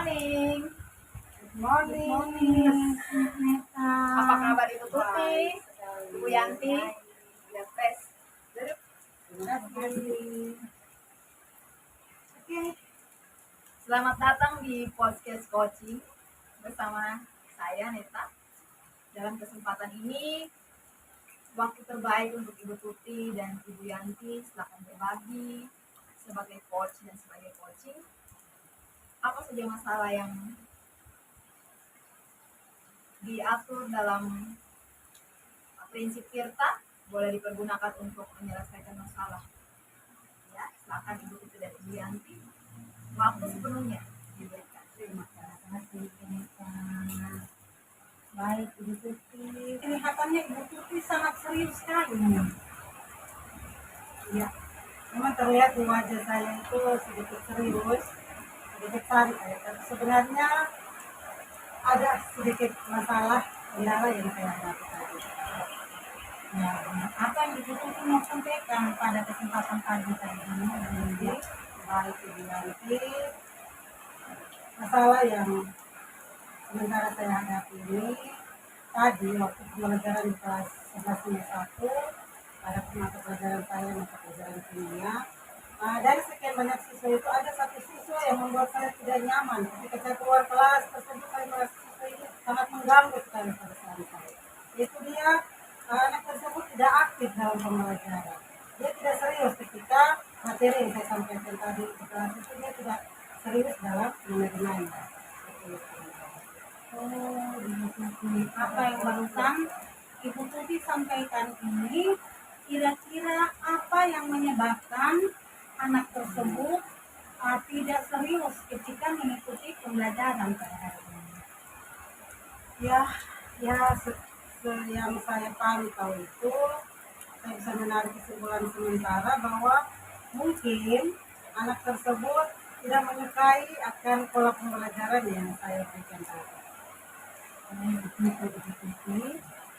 morning. Good morning. Apa kabar Ibu Tuti? Ibu Yanti? Ya, tes. Oke. Selamat datang di podcast coaching bersama saya Neta. Dalam kesempatan ini, waktu terbaik untuk Ibu Tuti dan Ibu Yanti silakan berbagi sebagai coach dan sebagai coaching. Apa saja masalah yang diatur dalam prinsip Tirta boleh dipergunakan untuk menyelesaikan masalah. Ya, silakan Ibu Tuti dan Ibu Yanti. Waktu sepenuhnya diberikan. Terima kasih. Baik, Ibu Tuti. Kelihatannya Ibu Tuti sangat serius sekali. Ya, memang terlihat di wajah saya itu sedikit serius, sedikit santai. Tapi sebenarnya ada sedikit masalah kendala yang saya hadapi tadi. Ya, apa yang Ibu Tuti mau sampaikan pada kesempatan pagi tadi ini? Baik, Ibu Yanti, masalah yang sementara saya hadapi ini tadi waktu pembelajaran di kelas 11-1 pada mata pelajaran saya mata pelajaran kimia. Dari sekian banyak siswa itu ada satu siswa yang membuat saya tidak nyaman. Ketika saya keluar kelas tersebut saya merasa siswa ini sangat mengganggu sekali pada saat saya. Itu dia anak tersebut tidak aktif dalam pembelajaran. Dia tidak serius ketika materi yang saya sampaikan tadi di kelas itu, dia tidak serius dalam menerimanya. Ibu Tuti, apa yang barusan Ibu Tuti sampaikan ini, kira-kira apa yang menyebabkan anak tersebut tidak serius ketika mengikuti pembelajaran pada hari ini? Yang saya pantau itu, saya bisa menarik kesimpulan sementara bahwa mungkin anak tersebut tidak menyukai akan pola pembelajaran yang saya berikan tadi.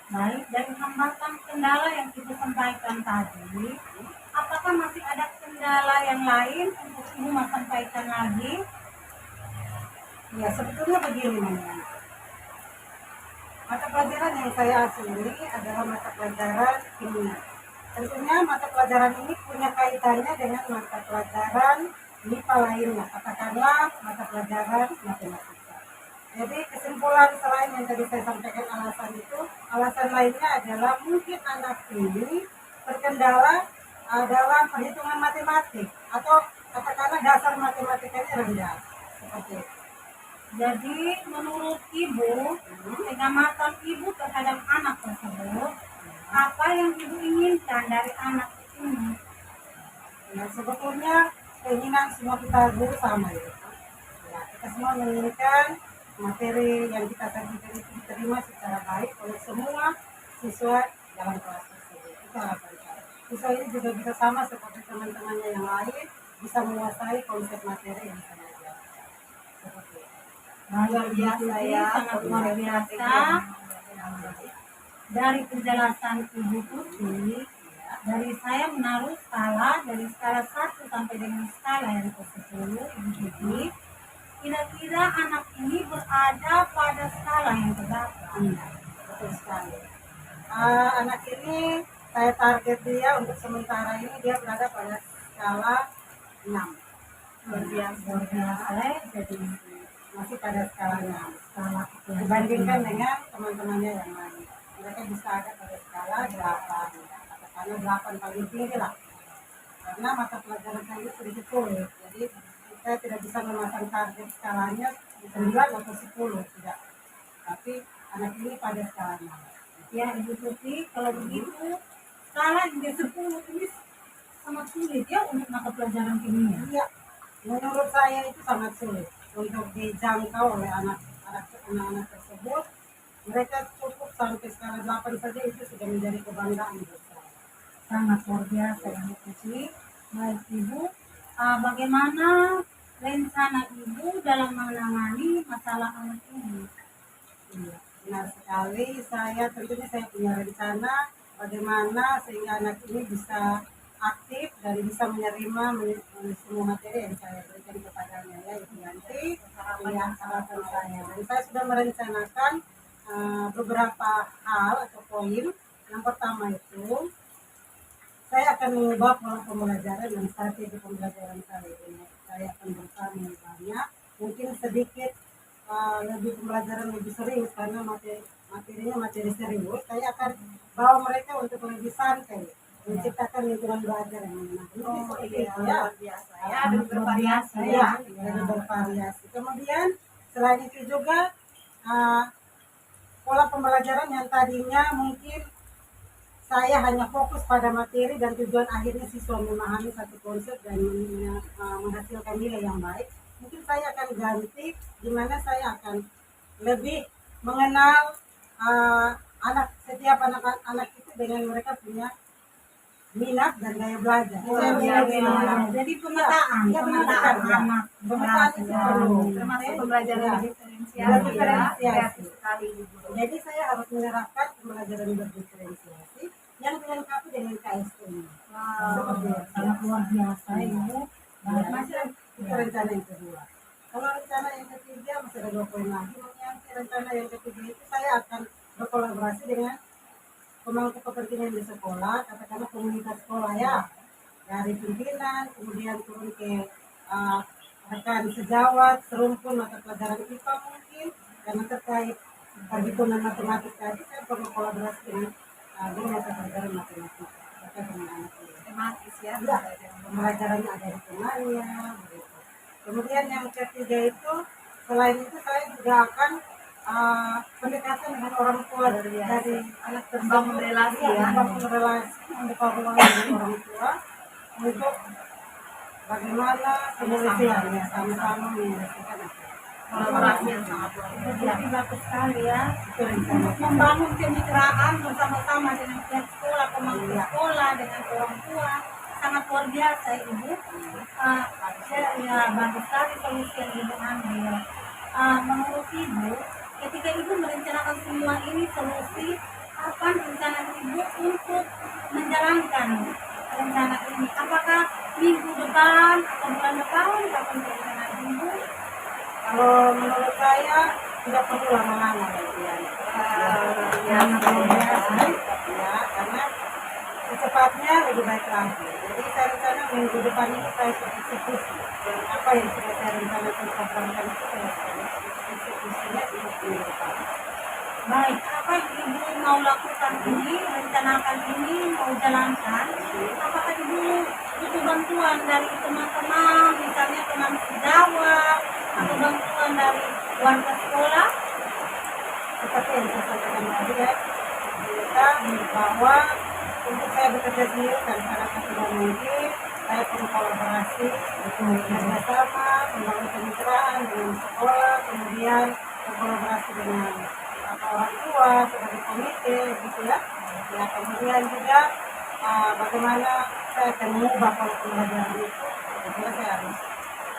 Baik, dari hambatan kendala yang Ibu sampaikan tadi, apakah masih ada kendala yang lain untuk Ibu mau sampaikan lagi? Ya, sebetulnya begini, mata pelajaran yang saya asli adalah mata pelajaran kimia. Tentunya mata pelajaran ini punya kaitannya dengan mata pelajaran MIPA lainnya, katakanlah mata pelajaran matematika. Jadi kesimpulan selain yang tadi saya sampaikan alasan lainnya adalah mungkin anak ini terkendala dalam perhitungan matematik atau katakanlah dasar matematikanya rendah. Seperti itu. Jadi menurut Ibu, pengamatan Ibu terhadap anak tersebut, apa yang Ibu inginkan dari anak ini? Ya, sebetulnya keinginan semua kita guru sama ya. Kita semua menginginkan materi yang kita sajikan itu diterima secara baik oleh semua siswa dalam kelas tersebut. Itu harapan saya. Siswa ini juga bisa sama seperti teman-temannya yang lain, bisa menguasai konsep materi yang saya ajarkan. Seperti itu. Luar biasa ya, sangat luar biasa. Dari penjelasan Ibu Tuti, dari saya menaruh skala dari skala 1 sampai dengan skala yang ke-10, Ibu Tuti, kira-kira anak ini berada pada skala yang berapa? Betul sekali. Anak ini saya target dia untuk sementara ini dia berada pada skala 6. Luar biasa. Jadi masih pada skala 6. Dibandingkan dengan teman-temannya yang lain. Mereka bisa ada pada skala 8. Katakanlah 8 paling tinggi lah. Karena mata pelajaran saya sedikit sulit. Jadi saya tidak bisa memasang target skalanya 9 atau 10, tidak. Tapi anak ini pada skala 6. Ya, Ibu Tuti, kalau begitu skala hingga 10 ini sangat sulit ya untuk mata pelajaran kimia. Iya, menurut saya itu sangat sulit untuk dijangkau oleh anak-anak tersebut. Mereka cukup sampai skala 8 saja, itu sudah menjadi kebanggaan buat saya. Sangat luar biasa Ibu Tuti. Baik Ibu, bagaimana rencana Ibu dalam menangani masalah anak ini? Iya, benar sekali. Saya punya rencana bagaimana sehingga anak ini bisa aktif dan bisa menerima semua materi yang saya berikan kepadanya ya Ibu Yanti. ya, harapan saya. Dan saya sudah merencanakan beberapa hal atau poin. Yang pertama itu, saya akan mengubah pola pembelajaran dan strategi pembelajaran saya ini. Saya akan berusaha mengubahnya, mungkin sedikit lebih pembelajaran lebih serius karena materinya materi serius. Saya akan bawa mereka untuk lebih santai, menciptakan lingkungan belajar yang menyenangkan. Iya, Ya, luar biasa ya, dan bervariasi ya, ya. lebih bervariasi. Kemudian selain itu juga pola pembelajaran yang tadinya mungkin saya hanya fokus pada materi dan tujuan akhirnya siswa memahami satu konsep dan menghasilkan nilai yang baik. Mungkin saya akan ganti di mana saya akan lebih mengenal setiap anak-anak itu dengan mereka punya minat dan gaya belajar. Jadi pemetaan, Ya, pemetaan anak. Pemetaan itu perlu. Termasuk pembelajaran Ya. berdiferensiasi ya, kreatif sekali Ibu Guru. Jadi saya harus menerapkan pembelajaran berdiferensiasi yang dilengkapi dengan KSM. Wow. Seperti itu. Sangat luar biasa Ibu. Masih itu rencana yang kedua. Kalau rencana yang ketiga masih ada 2 poin lagi. Yang rencana yang ketiga itu saya akan berkolaborasi dengan pemangku kepentingan di sekolah, katakanlah komunitas sekolah ya, dari pimpinan, kemudian turun ke rekan sejawat, serumpun mata pelajaran IPA mungkin, karena terkait perhitungan matematik tadi saya perlu kolaborasi dengan mata pelajaran matematika terkait dengan anak ini. Tematis ya. Ya, pembelajarannya ada hitungannya, begitu. Kemudian yang ketiga itu, selain itu saya juga akan pendekatan dengan orang tua dari anak tersebut, Membangun relasi ya. membangun relasi, membuka ruang dengan orang tua untuk bagaimana penyelesaiannya sama-sama menyelesaikan Kolaborasi yang sangat luar biasa. Jadi bagus sekali ya. itu rencana. Membangun kemitraan bersama-sama dengan pihak sekolah, pemangku sekolah, dengan orang tua. Sangat luar biasa Ibu. Ya bagus sekali solusi yang Ibu ambil. Menurut Ibu, ketika Ibu merencanakan semua ini solusi, apa rencana Ibu untuk menjalankan rencana ini? Apakah minggu depan atau bulan depan? Kapan rencana Ibu? Kalau menurut saya tidak perlu lama-lama ya, karena secepatnya lebih baik lagi. Jadi saya rencana minggu depan ini saya eksekusi apa yang sudah saya rencanakan programkan itu saya eksekusinya di minggu depan. Baik, apa yang Ibu mau lakukan ini, rencanakan ini, mau jalankan? Apakah Ibu butuh bantuan dari teman-teman, misalnya teman sejawat, atau bantuan dari warga sekolah? Seperti yang saya sampaikan tadi ya, kita bahwa untuk saya bekerja sendiri dan sangat tidak mungkin, saya perlu kolaborasi, bekerjasama, membangun kemitraan dengan sekolah, kemudian berkolaborasi dengan orang tua sebagai komite, gitu ya. Ya, kemudian juga bagaimana saya akan mengubah pola pembelajaran itu, saya saya harus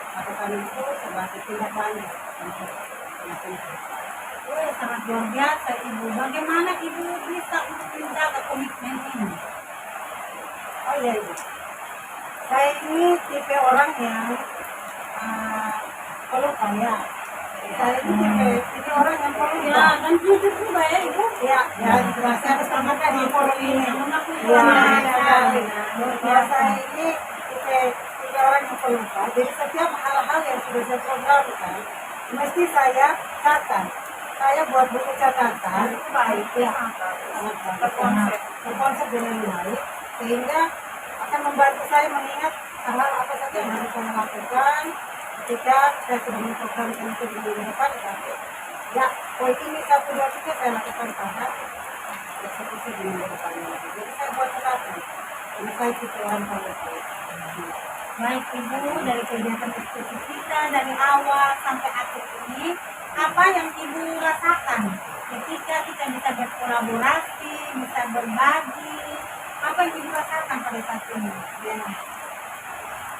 lakukan itu sebagai tindak lanjut untuk Sangat luar biasa Ibu. Bagaimana Ibu bisa untuk menjaga komitmen ini? Oh iya Ibu, saya ini tipe orang yang perlu kaya. Saya ini tipe orang yang perlu Ya, dan jujur juga ya Ibu. ya jelas saya bersamakan di forum ini. Ya, Ya, saya ini tipe orang yang perlu kaya. Jadi setiap hal-hal yang sudah saya programkan, mesti saya catat. Saya buat buku catatan, Baik ya. berkonsep dengan baik, sehingga akan membantu saya mengingat hal apa saja yang harus saya lakukan ketika saya sudah memprogramkan itu di minggu depan. Ya, poin ini 1, 2, 3 saya lakukan pada eksekusi di minggu depan. Jadi saya buat catatan, ini saya tipe orang kalau Baik Ibu, dari kegiatan diskusi kita dari awal sampai akhir ini, apa yang Ibu rasakan ketika kita bisa berkolaborasi, bisa berbagi, apa yang Ibu rasakan pada saat ini? ya,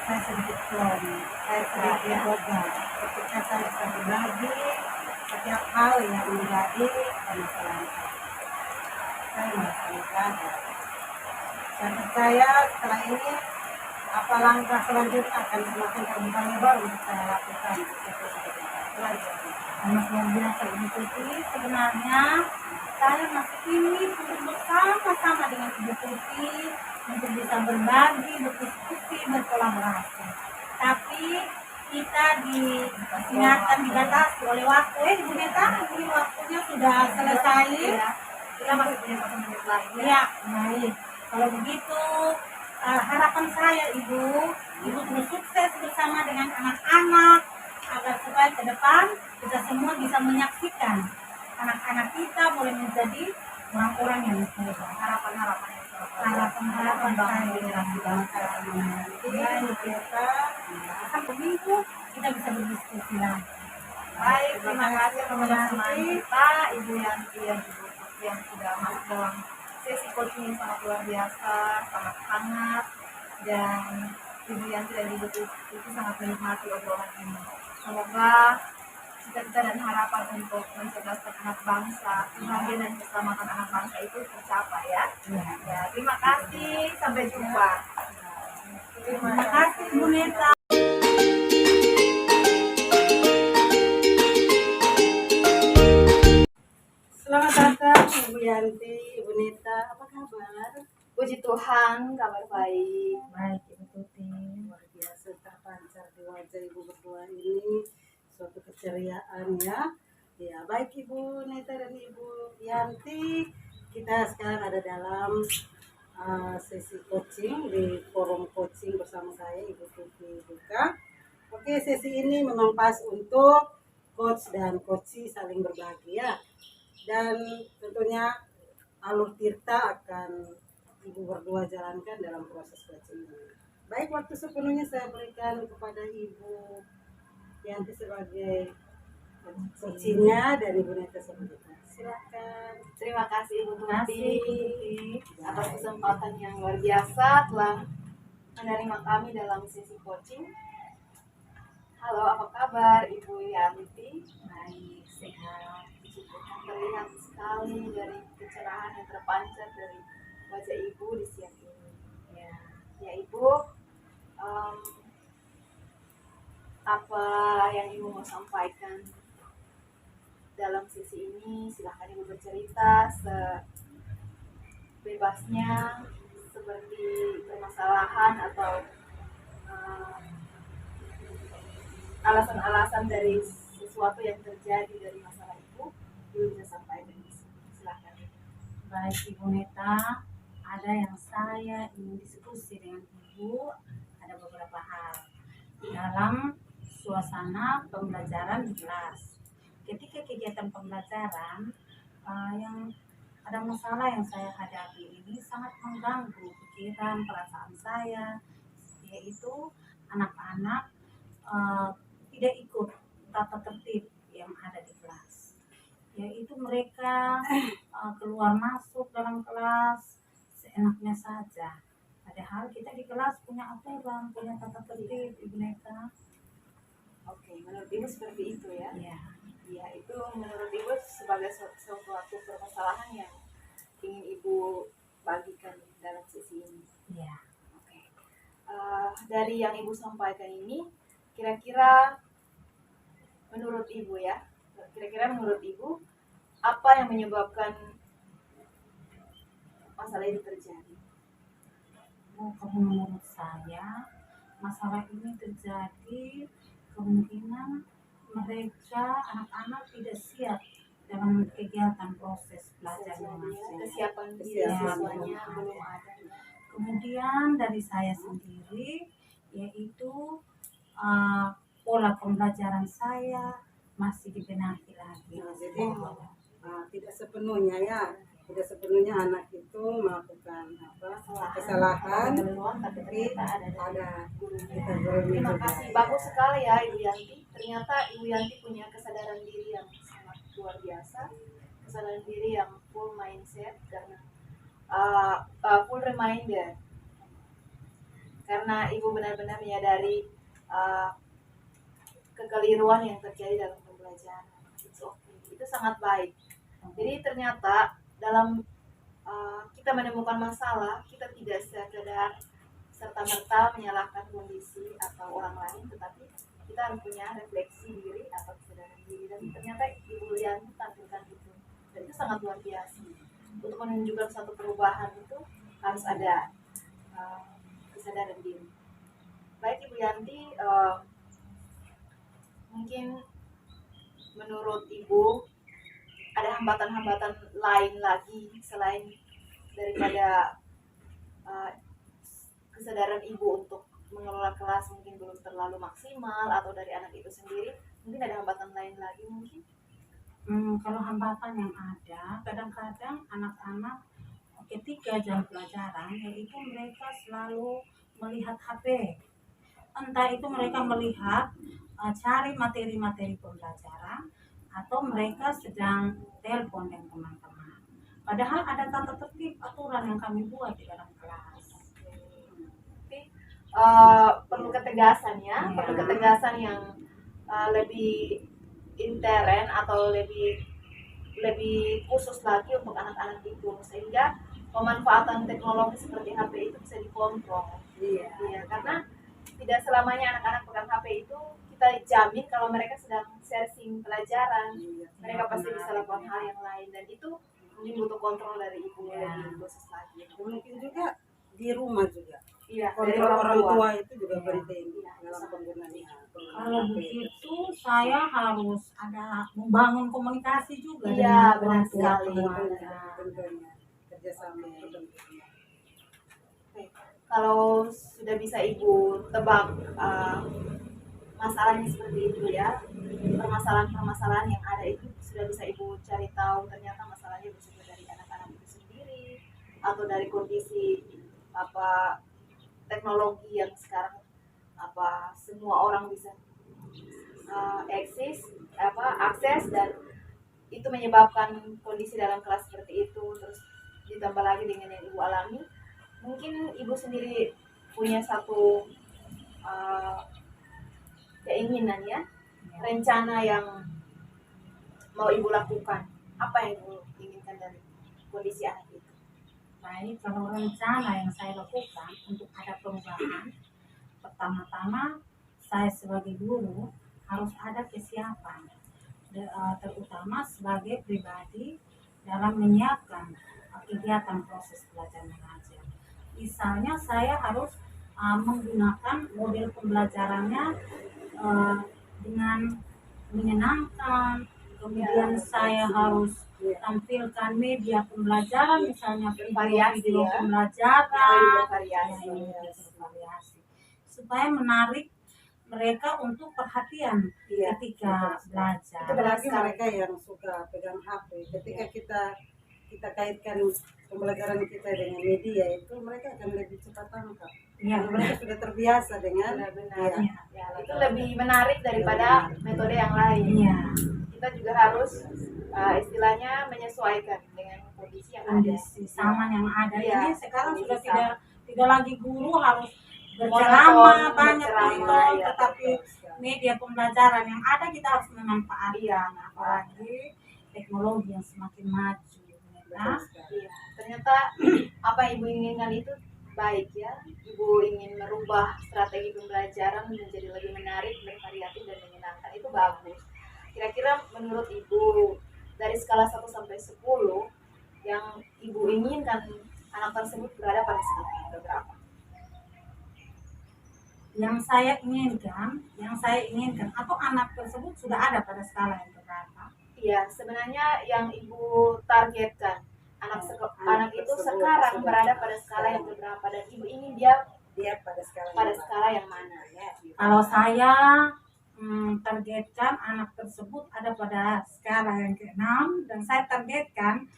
saya sedikit plong, saya sedikit lega ketika saya bisa berbagi setiap hal yang menjadi permasalahan saya merasa lega. Saya percaya setelah ini apa langkah selanjutnya akan semakin terbuka lebar untuk saya lakukan. pelajaran. Anak luar biasa Ibu Tuti. Sebenarnya saya masih ingin untuk bersama-sama dengan Ibu Tuti untuk bisa berbagi, berdiskusi, berkolaborasi. Tapi kita diingatkan, dibatasi oleh waktu. Ibu Neta, ini waktunya sudah selesai. Ya, kita masih punya 1 menit lagi. Ya, baik. Kalau begitu, harapan saya Ibu terus sukses bersama dengan anak-anak agar supaya ke depan kita semua bisa menyaksikan anak-anak kita boleh menjadi orang-orang yang hebat. Harapan-harapan Harapan-harapan saya generasi bangsa. Baik, kita akan begitu kita bisa berdiskusi lagi. Baik, terima kasih teman-teman kita, Ibu Yanti dan Ibu Tuti yang sudah masuk dalam sesi coaching yang sangat luar biasa, sangat hangat, dan Ibu Yanti dan Ibu Tuti itu sangat menikmati obrolan ini. Semoga cita-cita dan harapan untuk mencerdaskan anak bangsa, kebahagiaan dan keselamatan anak bangsa itu tercapai ya. Ya, terima kasih, sampai jumpa. Terima kasih Bu Neta. selamat datang Ibu Yanti, Ibu Neta, apa kabar? Puji Tuhan, kabar baik. Baik Ibu Tuti. Luar biasa terpancar di wajah Ibu berdua ini suatu keceriaan ya. Ya, baik Ibu Neta dan Ibu Yanti, kita sekarang ada dalam sesi coaching di forum coaching bersama saya Ibu Tuti Duka. Oke, sesi ini memang pas untuk coach dan coachee saling berbagi ya. Dan tentunya alur Tirta akan Ibu berdua jalankan dalam proses coaching ini. Baik, waktu sepenuhnya saya berikan kepada Ibu Yanti sebagai coachingnya dan Ibu Neta sebagai coach. Silakan. Terima kasih Ibu Terima kasih Tuti Ibu Tuti. atas kesempatan yang luar biasa telah menerima kami dalam sesi coaching. Halo, apa kabar Ibu Yanti? Baik, sehat. Puji Tuhan, terlihat sekali dari kecerahan yang terpancar dari wajah Ibu di siang ini. Ya Ibu, apa yang Ibu mau sampaikan dalam sesi ini? Silahkan Ibu bercerita sebebasnya, seperti permasalahan atau alasan-alasan dari sesuatu yang terjadi dari masalah Ibu bisa sampaikan di sini. Silahkan. Baik Ibu Neta, ada yang saya ingin diskusi dengan Ibu, ada beberapa hal dalam suasana pembelajaran di kelas. Ketika kegiatan pembelajaran, yang ada masalah yang saya hadapi ini sangat mengganggu pikiran, perasaan saya, yaitu anak-anak tidak ikut tata tertib yang ada di kelas, yaitu mereka keluar masuk dalam kelas seenaknya saja, padahal kita di kelas punya aturan, punya tata tertib Ibu Neta. Oke, menurut Ibu seperti itu ya? Ya, Ya, itu menurut Ibu sebagai suatu permasalahan yang ingin Ibu bagikan dalam sesi ini. ya. Oke. Dari yang Ibu sampaikan ini, kira-kira menurut Ibu ya, apa yang menyebabkan masalah itu terjadi? Kalau menurut saya, masalah ini terjadi kemungkinan mereka anak-anak tidak siap dalam kegiatan proses belajar Bisa jadi ya, mengajar. kesiapan diri Kesiapan siswanya belum belum ada. ada. Kemudian dari saya sendiri, yaitu pola pembelajaran saya masih dibenahi lagi. Nah, jadi tidak sepenuhnya anak itu melakukan kesalahan, Tapi ternyata ada gurunya. Terima kasih, bagus sekali ya Ibu Yanti. Ternyata Ibu Yanti punya kesadaran diri yang sangat luar biasa, kesadaran diri yang full mindset karena full reminder. Karena Ibu benar-benar menyadari kekeliruan yang terjadi dalam pembelajaran. Itu sangat baik. Jadi ternyata dalam kita menemukan masalah, kita tidak sekedar serta-merta menyalahkan kondisi atau orang lain, tetapi kita harus punya refleksi diri atau kesadaran diri, dan ternyata Ibu Yanti tampilkan itu, dan itu sangat luar biasa. Untuk menunjukkan satu perubahan itu harus ada kesadaran diri. Baik Ibu Yanti, mungkin menurut Ibu ada hambatan-hambatan lain lagi selain daripada kesadaran Ibu untuk mengelola kelas mungkin belum terlalu maksimal, atau dari anak itu sendiri mungkin ada hambatan lain lagi mungkin? Kalau hambatan yang ada, kadang-kadang anak-anak ketika jam pelajaran, yaitu mereka selalu melihat HP. Entah itu mereka melihat cari materi-materi pembelajaran, atau mereka sedang telepon dengan teman-teman. Padahal ada tata tertib aturan yang kami buat di dalam kelas. Perlu ketegasan ya, perlu ketegasan yang lebih intern atau lebih khusus lagi untuk anak-anak itu, sehingga pemanfaatan teknologi seperti HP itu bisa dikontrol. Iya, karena tidak selamanya anak-anak pegang HP itu kita jamin kalau mereka sedang searching pelajaran. Mereka pasti bisa lakukan hal yang lain, dan itu mungkin butuh kontrol dari ibu lebih khusus lagi. Mungkin juga di rumah juga. Iya, dari Kontrol orang tua itu juga Iya. penting Iya. dalam penggunaannya. Kalau begitu saya harus ada membangun komunikasi juga Iya, dengan benar orang tua sekali. keluarga. Tentunya kerjasama penting. Oke. Kalau sudah bisa Ibu tebak masalahnya seperti itu ya, permasalahan-permasalahan yang ada itu sudah bisa Ibu cari tahu ternyata masalahnya bersumber dari anak-anak itu sendiri, atau dari kondisi teknologi yang sekarang semua orang bisa akses, dan itu menyebabkan kondisi dalam kelas seperti itu. Terus ditambah lagi dengan yang Ibu alami, mungkin Ibu sendiri punya satu keinginan ya, rencana yang mau Ibu lakukan. Apa yang Ibu inginkan dari kondisi anak itu? Baik, kalau rencana yang saya lakukan untuk ada perubahan, pertama-tama saya sebagai guru harus ada kesiapan, terutama sebagai pribadi dalam menyiapkan kegiatan proses belajar mengajar. Misalnya saya harus menggunakan model pembelajarannya dengan menyenangkan, kemudian saya harus tampilkan media pembelajaran, misalnya video ya, pembelajaran, bervariasi. supaya menarik mereka untuk perhatian ketika belajar. Itu berarti mereka yang suka pegang HP. Ketika kita kaitkan pembelajaran kita dengan media, itu mereka akan lebih cepat tangkap. Ya, Mereka sudah terbiasa dengan Benar-benar. ya. Itu lebih menarik daripada metode yang lain. Iya. Kita juga harus istilahnya menyesuaikan dengan kondisi yang ada. Kondisi zaman yang ada Iya, ini sekarang kondisi sudah tidak lagi guru harus berceramah banyak berceramah, itu, ya. tetapi media pembelajaran yang ada kita harus memanfaatkan. Iya. Apalagi teknologi yang semakin maju. Nah, Iya. Ternyata apa yang Ibu inginkan itu baik ya. Ibu ingin merubah strategi pembelajaran menjadi lebih menarik, bervariatif, dan menyenangkan. Itu bagus. Kira-kira menurut Ibu dari skala 1 sampai 10 yang Ibu inginkan anak tersebut berada pada skala berapa? yang saya inginkan atau anak tersebut sudah ada pada skala yang berapa? Iya, sebenarnya yang Ibu targetkan anak itu sekarang berada pada skala yang berapa, dan Ibu ingin dia pada skala yang mana ya? Kalau saya targetkan anak tersebut ada pada skala yang ke-6, dan saya targetkan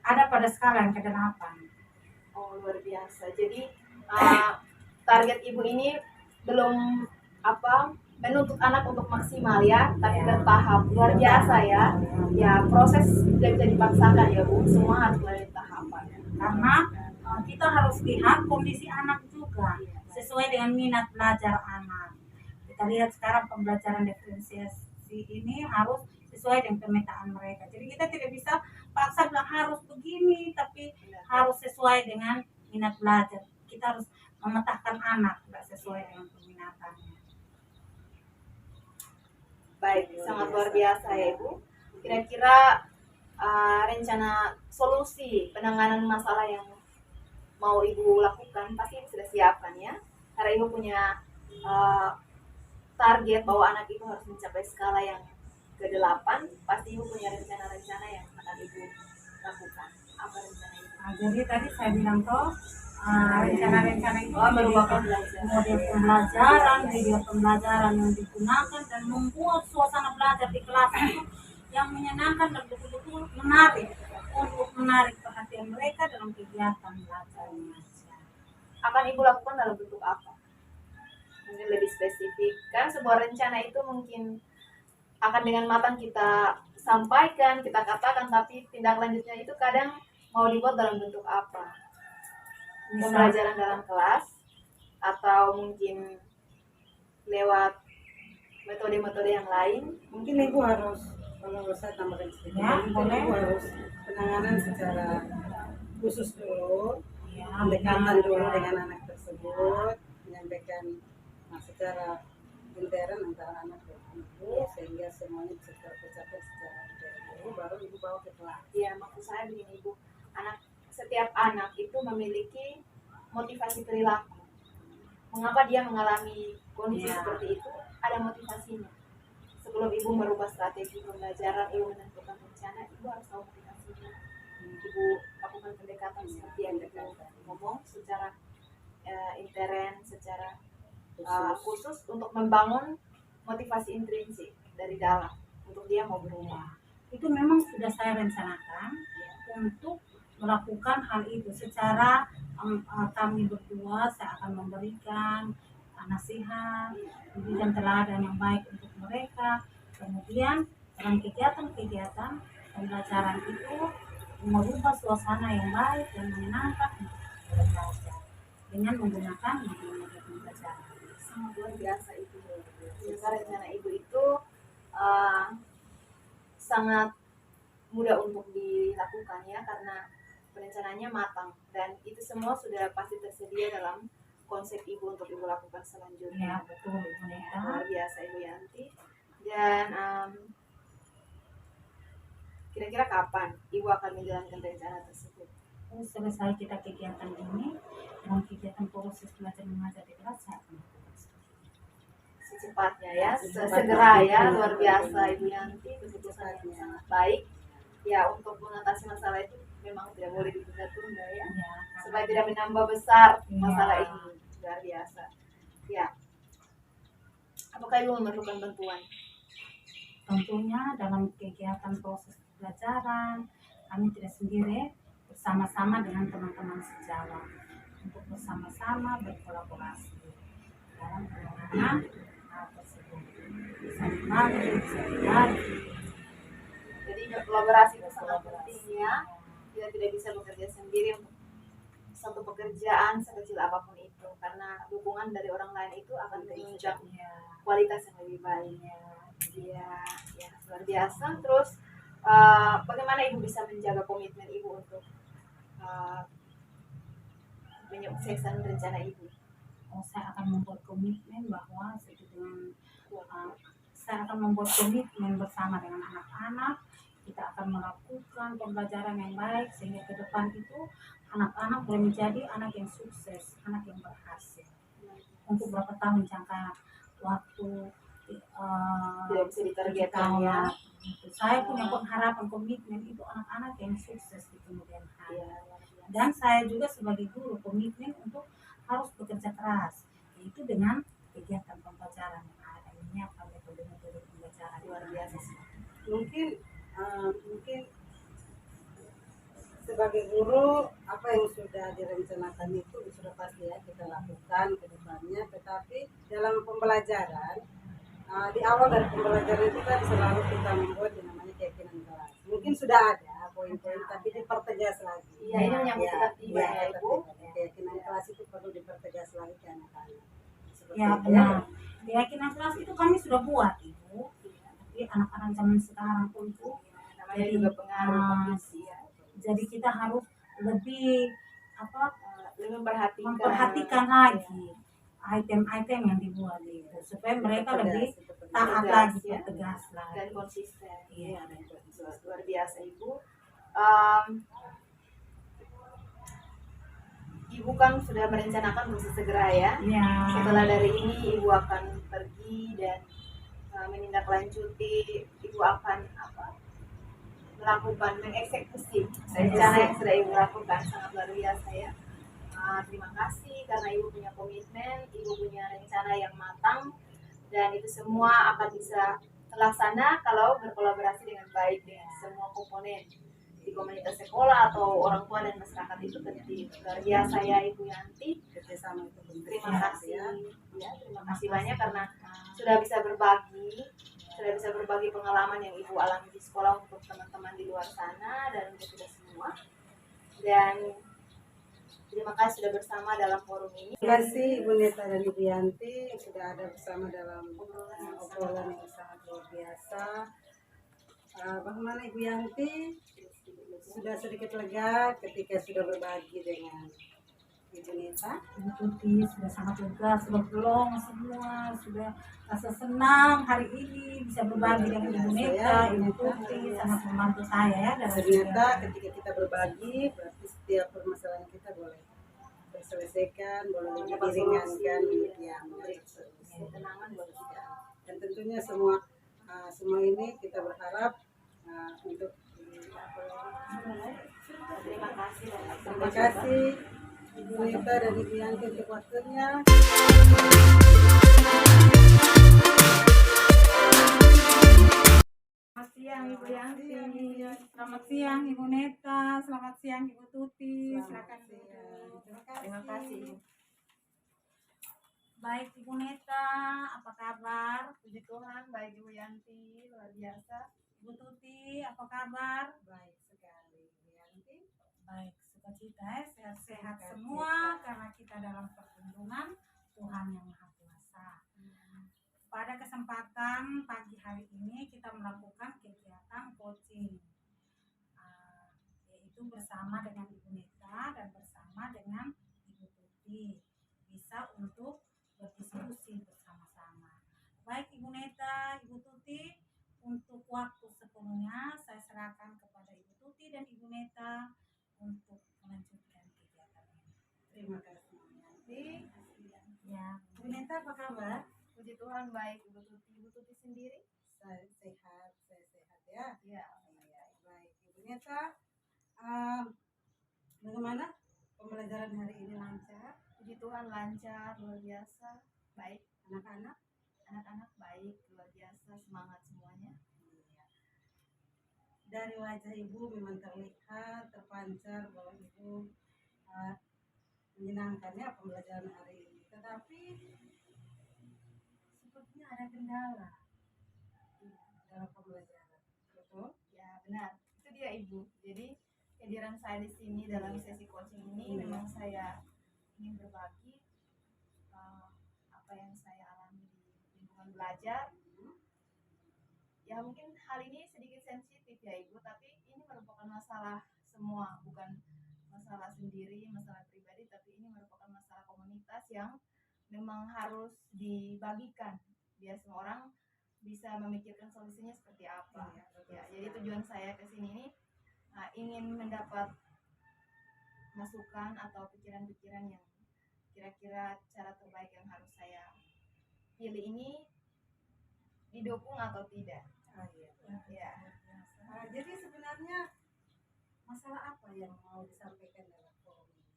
ada pada skala yang ke-8. Oh, luar biasa. Jadi target Ibu ini belum menuntut anak untuk maksimal ya, tapi bertahap. Luar biasa ya. Ya, proses tidak bisa dipaksakan ya Bu, semua harus melalui tahapan. Karena kita harus lihat kondisi anak juga sesuai dengan minat belajar anak. Kita lihat sekarang pembelajaran diferensiasi ini harus sesuai dengan pemetaan mereka. Jadi kita tidak bisa paksa bilang harus begini, tapi harus sesuai dengan minat belajar. Kita harus memetakan anak sesuai dengan peminatan. Baik, sangat luar biasa ya Ibu. Kira-kira rencana solusi penanganan masalah yang mau Ibu lakukan pasti Ibu sudah siapkan ya. Karena Ibu punya target bahwa anak Ibu harus mencapai skala yang ke-8, pasti Ibu punya rencana-rencana yang akan Ibu lakukan. Apa rencana Ibu? Jadi tadi saya bilang toh rencana-rencana itu Merubah model pembelajaran, video pembelajaran yang digunakan dan membuat suasana belajar di kelas itu yang menyenangkan dan betul-betul menarik untuk menarik perhatian mereka dalam kegiatan belajarnya. Akan Ibu lakukan dalam bentuk apa? Mungkin lebih spesifik. Kan sebuah rencana itu mungkin akan dengan matang kita sampaikan, kita katakan, tapi tindak lanjutnya itu kadang mau dibuat dalam bentuk apa? Pembelajaran dalam kelas atau mungkin lewat metode-metode yang lain. Mungkin Ibu harus, kalau saya tambahkan sedikit, Ya, boleh. Ibu harus penanganan secara khusus dulu, Ya, pendekatan dulu dengan anak tersebut, menyampaikan secara intern antara anak dan ibu, sehingga semuanya bisa tercapai secara intern, baru Ibu bawa ke kelas. Ya, maksud saya begini Ibu, setiap anak itu memiliki motivasi perilaku. Mengapa dia mengalami kondisi seperti itu? Ada motivasinya. Sebelum Ibu merubah strategi pembelajaran, Ibu menentukan rencana, Ibu harus tahu motivasinya. Ibu lakukan pendekatan seperti yang Ibu ngomong secara intern, secara khusus untuk membangun motivasi intrinsik dari dalam untuk dia mau berubah. Itu memang sudah saya rencanakan untuk melakukan hal itu secara kami berdua. Saya akan memberikan nasihat, memberikan teladan yang baik untuk mereka. Kemudian dalam kegiatan-kegiatan pembelajaran itu merubah suasana yang baik dan menyenangkan untuk belajar dengan menggunakan media pembelajaran. Sangat luar biasa itu. Rencana Ibu itu sangat mudah untuk dilakukan ya, karena perencanaannya matang dan itu semua sudah pasti tersedia dalam konsep Ibu untuk Ibu lakukan selanjutnya. Ya, betul, Bu Neta. Luar biasa Ibu Yanti. Dan kira-kira kapan Ibu akan menjalankan rencana tersebut? Selesai kita kegiatan ini, dalam kegiatan proses belajar mengajar di kelas, saya akan lakukan secepatnya ya, segera ya. Luar biasa Ibu Yanti, keputusan yang sangat baik ya. Untuk mengatasi masalah itu memang tidak boleh ditunda-tunda ya, supaya tidak menambah besar masalah ini. Luar biasa ya. Apakah Ibu memerlukan bantuan? Tentunya dalam kegiatan proses pembelajaran kami tidak sendiri, bersama-sama dengan teman-teman sejawat untuk bersama-sama berkolaborasi dalam penanganan hal tersebut. Bisa dibantu, bisa dibantu. Jadi kolaborasi itu sangat penting ya. Kita tidak bisa bekerja sendiri untuk satu pekerjaan sekecil apapun itu, karena dukungan dari orang lain itu akan menunjang kualitas yang lebih baik. Ya, luar biasa. Terus bagaimana Ibu bisa menjaga komitmen Ibu untuk menyukseskan rencana Ibu? Saya akan membuat komitmen bahwa saya akan membuat komitmen bersama dengan anak-anak. Kita akan melakukan pembelajaran yang baik sehingga ke depan itu anak-anak boleh menjadi anak yang sukses, anak yang berhasil. Untuk berapa tahun jangka waktu tidak bisa ditargetkan ya. Saya punya harapan komitmen itu anak-anak yang sukses di kemudian hari. Dan saya juga sebagai guru komitmen untuk harus bekerja keras, yaitu dengan kegiatan pembelajaran yang ada ini apa metode-metode pembelajaran. Luar biasa. Mungkin sebagai guru apa yang sudah direncanakan itu sudah pasti ya kita lakukan ke depannya, tetapi dalam pembelajaran di awal dari pembelajaran itu kan selalu kita membuat yang namanya keyakinan kelas. Mungkin sudah ada poin-poin tapi dipertegas lagi. Iya, ini menyangkut ketertiban ya Ibu. Keyakinan kelas itu perlu dipertegas lagi ke anak-anak. Ya benar. Keyakinan kelas itu kami sudah buat Ibu. Tapi anak-anak zaman sekarang pun itu namanya juga pengaruh kondisi ya. Jadi kita harus lebih memperhatikan lagi item-item yang dibuat itu supaya mereka lebih taat tegas, lagi, ya, tegas lagi. dan konsisten. Iya, dan konsisten. Luar biasa Ibu. Ibu kan sudah merencanakan untuk sesegera ya. Iya. Setelah dari ini Ibu akan pergi dan menindaklanjuti, Ibu akan melakukan mengeksekusi rencana yang sudah Ibu lakukan. Sangat luar biasa ya. Terima kasih karena Ibu punya komitmen, Ibu punya rencana yang matang, dan itu semua akan bisa terlaksana kalau berkolaborasi dengan baik dengan semua komponen di komunitas sekolah atau orang tua dan masyarakat. Itu penting. Luar biasa ya Ibu Yanti. Kerjasama itu penting. Terima kasih ya, terima kasih banyak karena sudah bisa berbagi pengalaman yang Ibu alami di sekolah untuk teman-teman di luar sana dan untuk kita semua. Dan terima kasih sudah bersama dalam forum ini. Terima kasih Ibu Neta dan Ibu Yanti sudah ada bersama dalam obrolan yang sangat luar biasa. Bagaimana Ibu Yanti sudah sedikit lega ketika sudah berbagi dengan Ibu Neta? Ibu Tuti sudah sangat lega, sudah pelong semua, sudah rasa senang hari ini bisa berbagi dengan Ibu Neta. Ibu Tuti sangat membantu saya ya. Dan ternyata ketika kita berbagi, berarti setiap permasalahan kita boleh terselesaikan, boleh diringankan, ya, Ketenangan buat kita. dan tentunya semua ini kita berharap untuk terima kasih Ibu Neta dan Ibu Yanti untuk waktunya. Selamat siang Ibu Yanti. Selamat siang Ibu Neta. Selamat siang Ibu Tuti. Silakan duduk. Terima kasih. Baik Ibu Neta, apa kabar? Puji Tuhan, baik Ibu Yanti, luar biasa. Ibu Tuti, apa kabar? Baik sekali Ibu Yanti. Baik, sukacita ya, sehat-sehat semua karena kita dalam perlindungan Tuhan yang Maha Kuasa. Pada kesempatan pagi hari ini kita melakukan kegiatan coaching, yaitu bersama dengan Ibu Neta dan bersama dengan Ibu Tuti, bisa untuk berdiskusi bersama-sama. Baik Ibu Neta, Ibu Tuti, untuk waktu sepenuhnya saya serahkan kepada Ibu Tuti dan Ibu Neta untuk melanjutkan kegiatan ini. Terima kasih Ibu Yanti. Ya, Ibu Neta apa kabar? Puji Tuhan, baik Ibu Tuti. Ibu Tuti sendiri? Saya sehat ya. Ya. Baik Ibu Neta, bagaimana pembelajaran hari ini lancar? Puji Tuhan, lancar, luar biasa. Baik. Anak-anak Baik, luar biasa, semangat semuanya. dari wajah Ibu memang terlihat terpancar bahwa Ibu menyenangkannya pembelajaran hari ini. Tetapi sepertinya ada kendala dalam pembelajaran. Betul? Ya, benar. Itu dia Ibu. Jadi kehadiran saya di sini dalam sesi coaching ini memang saya ingin berbagi apa yang saya alami di lingkungan belajar. Ya mungkin hal ini sedikit sensitif ya Ibu, tapi ini merupakan masalah semua, bukan masalah sendiri, masalah pribadi, tapi ini merupakan masalah komunitas yang memang harus dibagikan biar semua orang bisa memikirkan solusinya seperti apa. Ya, jadi tujuan saya ke sini ini ingin mendapat masukan atau pikiran-pikiran yang kira-kira cara terbaik yang harus saya pilih ini didukung atau tidak. Ya. Jadi sebenarnya masalah apa yang mau disampaikan dalam forum ini?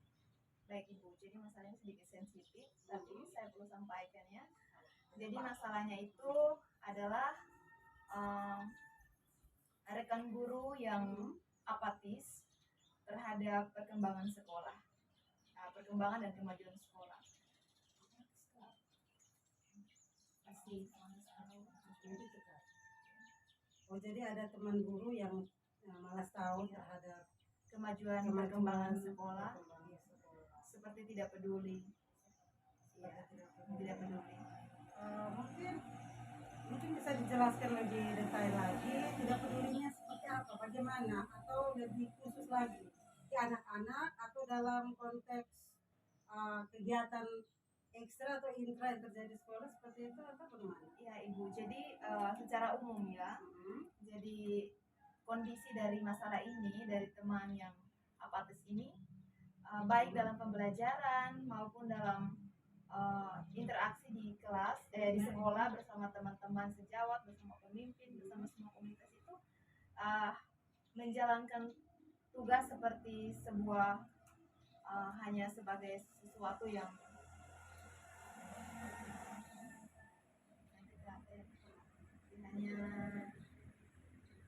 Baik Ibu, jadi masalahnya sedikit sensitif, tapi saya perlu sampaikan ya. Jadi masalahnya itu adalah rekan guru yang apatis terhadap perkembangan sekolah, perkembangan dan kemajuan sekolah. Oh, jadi ada teman guru yang malas tahu terhadap Kemajuan perkembangan sekolah seperti tidak peduli. Ya, tidak peduli. Mungkin bisa dijelaskan lebih detail lagi, tidak pedulinya seperti apa, bagaimana, atau lebih khusus lagi di anak-anak atau dalam konteks kegiatan ekstra atau intra yang terjadi di sekolah seperti itu atau bagaimana? Ya Ibu, jadi secara umum ya, jadi kondisi dari masalah ini, dari teman yang apatis ini, baik dalam pembelajaran maupun dalam interaksi di kelas, di sekolah bersama teman-teman sejawat, bersama pemimpin, bersama semua komunitas itu menjalankan tugas seperti sebuah hanya sebagai sesuatu yang hanya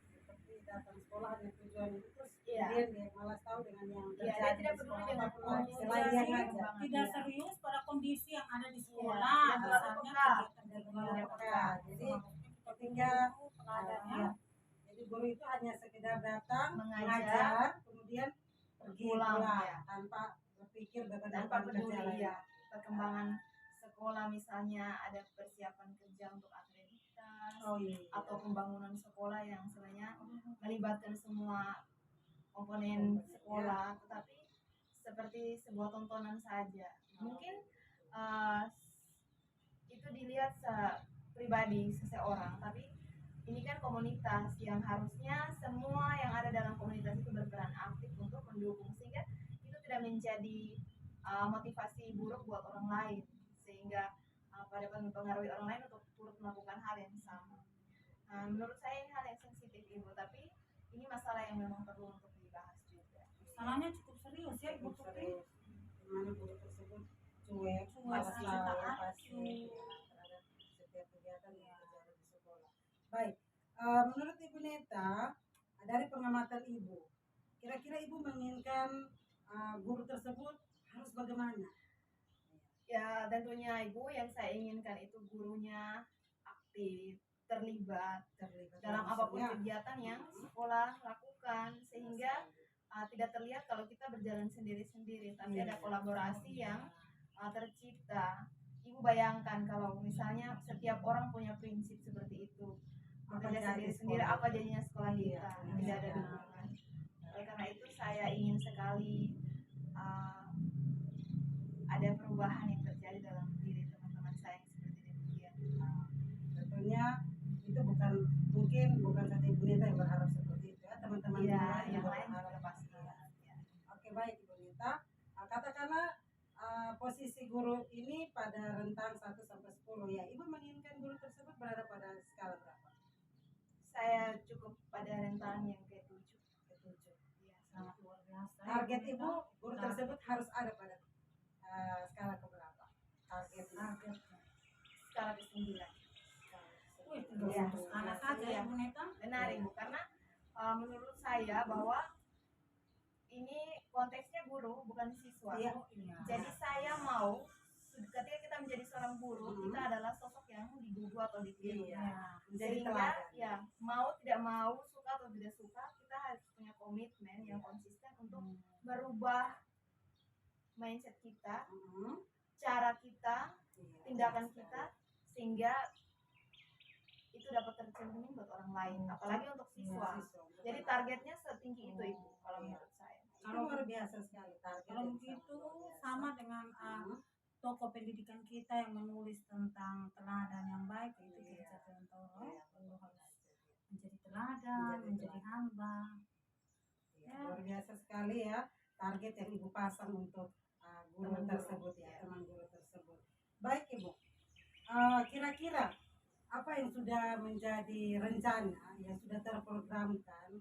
Seperti datang sekolah hanya tujuan itu terus Iya. kemudian dia malas tahu dengan yang Iya, terjadi dia tidak di peduli sekolah dengan apapun lagi kondisi selain dia yang ngajar. banget. Tidak Iya. serius pada kondisi yang ada di Iya, sekolah, dan terlalu misalnya peka. kegiatan-kegiatan Iya, peka. Jadi ketika pelajarannya jadi guru itu hanya sekedar datang Mengajar, mengajar kemudian pergi pulang, pulang ya. tanpa berpikir tanpa bagaimana kerja peduli lain. ya perkembangan sekolah, misalnya ada persiapan kerja untuk akreditas Oh iya. atau pembangunan sekolah yang sebenarnya melibatkan semua komponen sekolah, tetapi seperti sebuah tontonan saja. Mungkin itu dilihat pribadi seseorang, tapi ini kan komunitas yang harusnya semua yang ada dalam komunitas itu berperan aktif untuk mendukung, sehingga itu tidak menjadi motivasi buruk buat orang lain, sehingga pada mempengaruhi orang lain untuk turut melakukan hal yang sama. Menurut saya ini hal yang sensitif Ibu, tapi ini masalah yang memang perlu untuk dibahas juga. salahnya cukup serius ya Ibu Cukup Tuti. serius. Dimana guru tersebut cuek, malas Cuek, tahu tidak pasti aktif. terhadap setiap kegiatan yang terjadi di sekolah. Baik, menurut Ibu Neta, dari pengamatan Ibu, kira-kira Ibu menginginkan guru tersebut harus bagaimana? Ya tentunya Ibu, yang saya inginkan itu gurunya aktif, terlibat dalam apapun Maksudnya, kegiatan yang sekolah lakukan, sehingga tidak terlihat kalau kita berjalan sendiri-sendiri, tapi ada kolaborasi yang tercipta. Ibu bayangkan kalau misalnya setiap orang punya prinsip seperti itu, Apa bekerja jadi sendiri-sendiri, sekolah? apa jadinya sekolah kita? Iya, Tidak ada iya. dukungan. Oleh karena itu saya ingin sekali ada perubahan yang terjadi dalam diri teman-teman saya yang seperti demikian. Tentunya itu bukan saja Ibu Neta yang berharap seperti itu ya, teman-teman Iya, lain yang juga lain berharap juga pasti. ya. Ya. Oke, baik Ibu Neta. Katakanlah posisi guru ini pada rentang 1 sampai 10 ya. Ibu menginginkan guru tersebut berada pada skala berapa? Saya cukup pada rentan yang ke-7. Ke-7. Ya, sangat luar biasa. Target Ibu guru tersebut harus ada pada skala keberapa? Targetnya. Skala ke-9. Wih, Iya. anak saja ya Bu Neta. Benar Ibu, karena menurut saya bahwa ini konteksnya guru bukan siswa. Iya. Jadi saya mau ketika kita menjadi seorang guru, kita adalah sosok yang digugu atau ditiru. Iya. Sehingga ya mau tidak mau, suka atau tidak suka, kita harus punya komitmen yang konsisten untuk merubah mindset kita, cara kita, tindakan kita, sehingga itu dapat tercermin buat orang lain, apalagi untuk siswa. Jadi targetnya setinggi itu Ibu, kalau menurut saya. Kalau luar biasa sekali target. Kalau begitu sama dengan tokoh pendidikan kita yang menulis tentang teladan yang baik, itu kita contoh perlu harus menjadi teladan, menjadi hamba. Luar biasa sekali ya target yang Ibu pasang untuk guru tersebut ya, teman guru tersebut. Baik Ibu, kira-kira apa yang sudah menjadi rencana yang sudah terprogramkan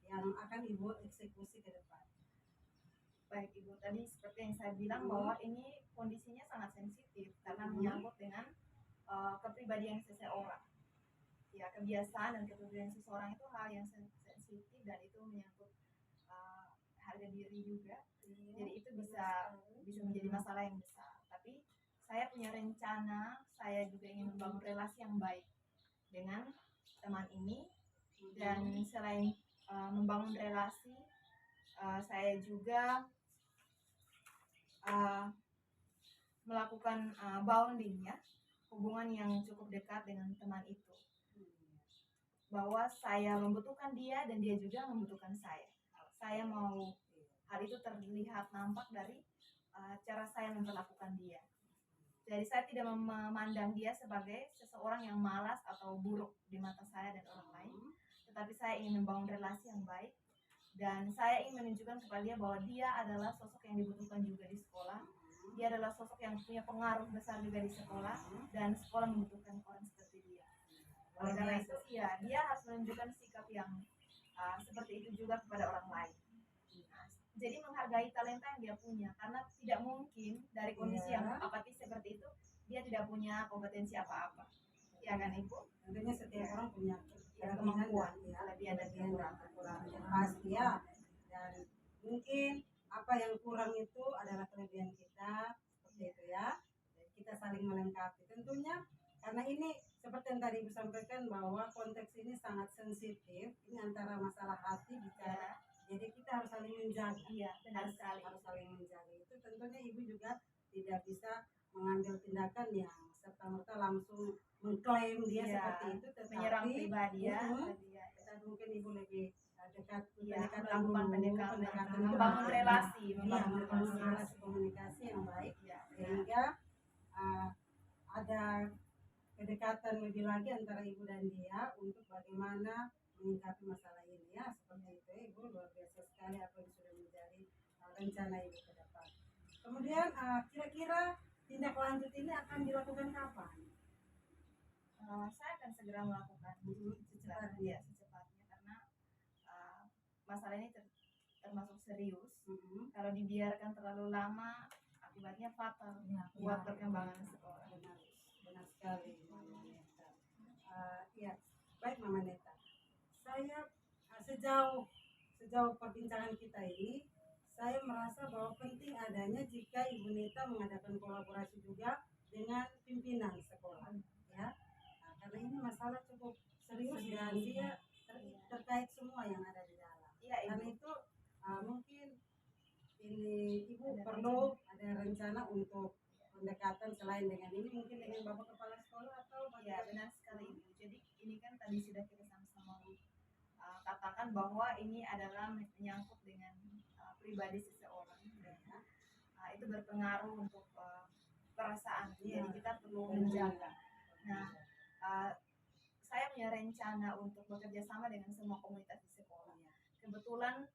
yang akan Ibu eksekusi ke depan? Baik Ibu, tadi seperti yang saya bilang bahwa ini kondisinya sangat sensitif karena menyangkut dengan kepribadian seseorang. Ya, kebiasaan dan kepribadian seseorang itu hal yang sensitif dan itu menyangkut harga diri juga. Jadi itu bisa menjadi masalah yang besar. Tapi saya punya rencana, saya juga ingin membangun relasi yang baik dengan teman ini, dan selain membangun relasi, saya juga melakukan bonding ya, hubungan yang cukup dekat dengan teman itu, bahwa saya membutuhkan dia dan dia juga membutuhkan saya. Saya mau hal itu terlihat nampak dari cara saya memperlakukan dia. Jadi saya tidak memandang dia sebagai seseorang yang malas atau buruk di mata saya dan orang lain, tetapi saya ingin membangun relasi yang baik dan saya ingin menunjukkan kepada dia bahwa dia adalah sosok yang dibutuhkan juga di sekolah. Dia adalah sosok yang punya pengaruh besar juga di sekolah dan sekolah membutuhkan orang seperti dia. Oleh karena itu, ya dia harus menunjukkan sikap yang seperti itu juga kepada orang lain. Nah, jadi menghargai talenta yang dia punya karena tidak mungkin dari kondisi yang apatis seperti itu dia tidak punya kompetensi apa-apa, ya kan Ibu? Tentunya setiap orang punya kemampuan, kelebihan dan kekurangan yang pasti ya. Dan mungkin apa yang kurang itu adalah kelebihan kita, seperti itu ya. Dan kita saling melengkapi. Tentunya karena ini seperti yang tadi Ibu sampaikan bahwa konteks ini sangat sensitif, ini antara masalah hati bicara. Jadi kita harus saling menjaga. Iya, benar sekali. Harus saling menjaga. Itu tentunya Ibu juga tidak bisa mengambil tindakan yang serta-merta langsung mengklaim dia seperti itu, tetapi menyerang pribadi ya. Kita mungkin Ibu lebih dekat, melakukan pendekatan, membangun relasi, membangun relasi komunikasi yang baik, sehingga ada kedekatan lebih lagi antara Ibu dan dia untuk bagaimana menyikapi masalah ini ya, seperti itu. Ibu luar biasa sekali apa yang sudah menjadi rencana Ibu ke depan. Kemudian kira-kira tindak lanjut ini akan dilakukan kapan? Saya akan segera melakukan secepatnya karena masalah ini termasuk serius. Kalau dibiarkan terlalu lama akibatnya fatal buat perkembangan sekolah. Benar sekali Mama Neta. Ya, baik Mama Neta. Saya sejauh perbincangan kita ini, saya merasa bahwa penting adanya jika Ibu Neta mengadakan kolaborasi juga dengan pimpinan sekolah, ya. Nah, karena ini masalah cukup serius dan dia terkait semua yang ada di dalam. Ya, karena itu mungkin ini Ibu perlu ada rencana untuk pendekatan selain dengan ini, mungkin dengan Bapak Kepala Sekolah atau ya benar sekali Ibu. Jadi ini kan tadi sudah kita sama-sama katakan bahwa ini adalah menyangkut dengan pribadi seseorang, ya. Itu berpengaruh untuk perasaan, jadi kita perlu menjaga. Nah, saya punya rencana untuk bekerja sama dengan semua komunitas di sekolah. Kebetulan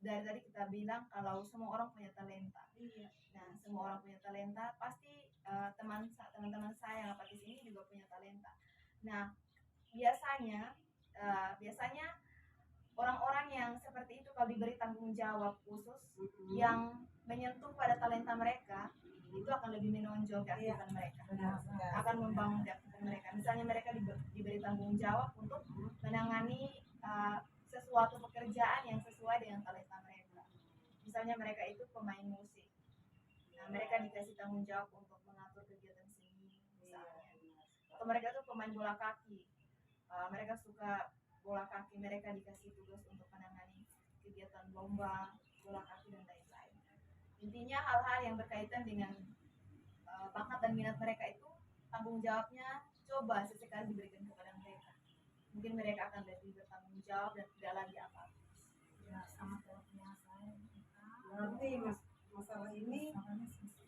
dari tadi kita bilang kalau semua orang punya talenta. Nah, semua orang punya talenta, pasti teman-teman saya yang apatis ini juga punya talenta. Nah, biasanya orang-orang yang seperti itu kalau diberi tanggung jawab khusus yang menyentuh pada talenta mereka, itu akan lebih menonjol keaktifan mereka, akan membangun keaktifan mereka. Misalnya mereka diberi tanggung jawab untuk menangani sesuatu pekerjaan yang sesuai dengan talenta mereka. Misalnya mereka itu pemain musik, nah mereka dikasih tanggung jawab untuk mengatur kegiatan seni misalnya. Atau mereka itu pemain bola kaki, mereka suka bola kaki, mereka dikasih tugas untuk menangani kegiatan lomba bola kaki dan lain-lain. Intinya hal-hal yang berkaitan dengan bakat dan minat mereka itu tanggung jawabnya coba sesekali diberikan kepada mereka. Mungkin mereka akan lebih bertanggung jawab dan tidak lagi apa-apa. Ya, sangat luar biasa. Berarti masalah ini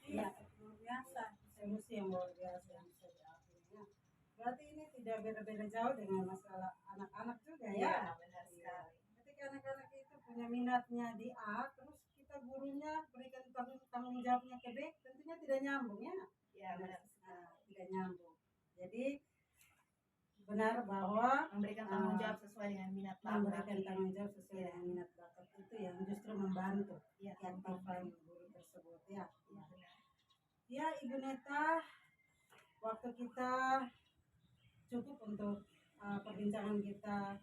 Iya, luar biasa. solusi yang luar biasa yang bisa diambil. Berarti ini tidak beda-beda jauh dengan masalah anak-anak juga ya. Benar sekali. Ketika anak-anak itu punya minatnya di A, terus kita gurunya berikan tanggung jawabnya ke B, tentunya tidak nyambung ya. Ya, benar sekali. Tidak nyambung. Jadi benar bahwa memberikan tanggung jawab sesuai dengan minat bakat. Memberikan tanggung jawab sesuai dengan minat bakat itu yang justru membantu keaktifan guru tersebut ya. Ya, Ibu Neta, waktu kita cukup untuk perbincangan kita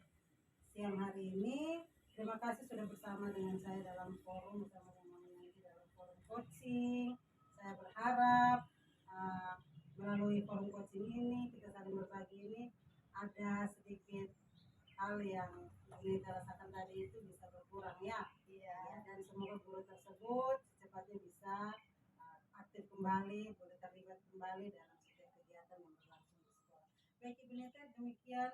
siang hari ini. Terima kasih sudah bersama dengan saya dalam forum, bersama dengan Nanti dalam forum coaching. Saya berharap melalui forum coaching ini, kita saling berbagi ini, ada sedikit hal yang kita rasakan tadi itu bisa berkurang ya. Dan semoga guru tersebut secepatnya bisa aktif kembali, boleh terlibat kembali dalam setiap kegiatan yang berlangsung di sekolah. Baik Ibu Neta, demikian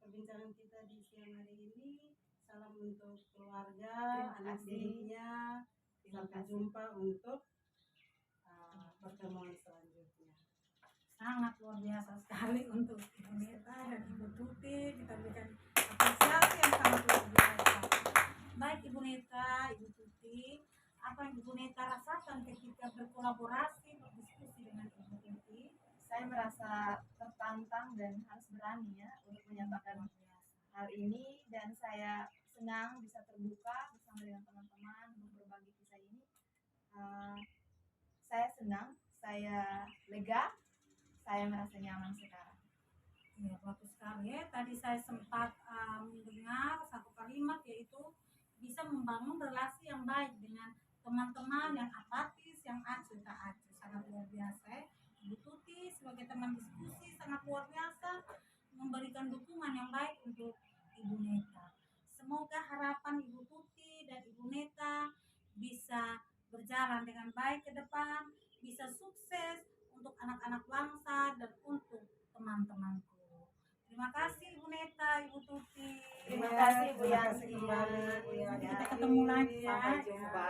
perbincangan kita di siang hari ini. Salam untuk keluarga, anak didiknya. Sampai jumpa untuk pertemuan selanjutnya. sangat luar biasa sekali untuk Ibu Neta dan Ibu Tuti. Kita berikan apresiasi yang sangat luar biasa. Baik Ibu Neta, Ibu Tuti, apa yang Ibu Neta rasakan ketika berkolaborasi, berdiskusi dengan Ibu Tuti? Saya merasa tertantang dan harus berani ya untuk menyatakan hal ini, dan saya senang bisa terbuka bersama dengan teman-teman untuk berbagi kisah ini. Saya senang, saya lega, saya merasa nyaman sekarang. Ya, bagus sekali ya. Tadi saya sempat mendengar satu kalimat, yaitu bisa membangun relasi yang baik dengan teman-teman yang apatis, yang acuh tak acuh. Sangat luar biasa ya. Ibu Tuti sebagai teman diskusi sangat luar biasa memberikan dukungan yang baik untuk Ibu Neta. Semoga harapan Ibu Tuti dan Ibu Neta bisa berjalan dengan baik ke depan, bisa sukses untuk anak-anak bangsa dan untuk teman-temanku. Terima kasih Ibu Neta, Ibu Tuti. Terima kasih Bu Yanti. Kembali, Bu Yanti. Kita ketemu lagi ya. Sampai jumpa.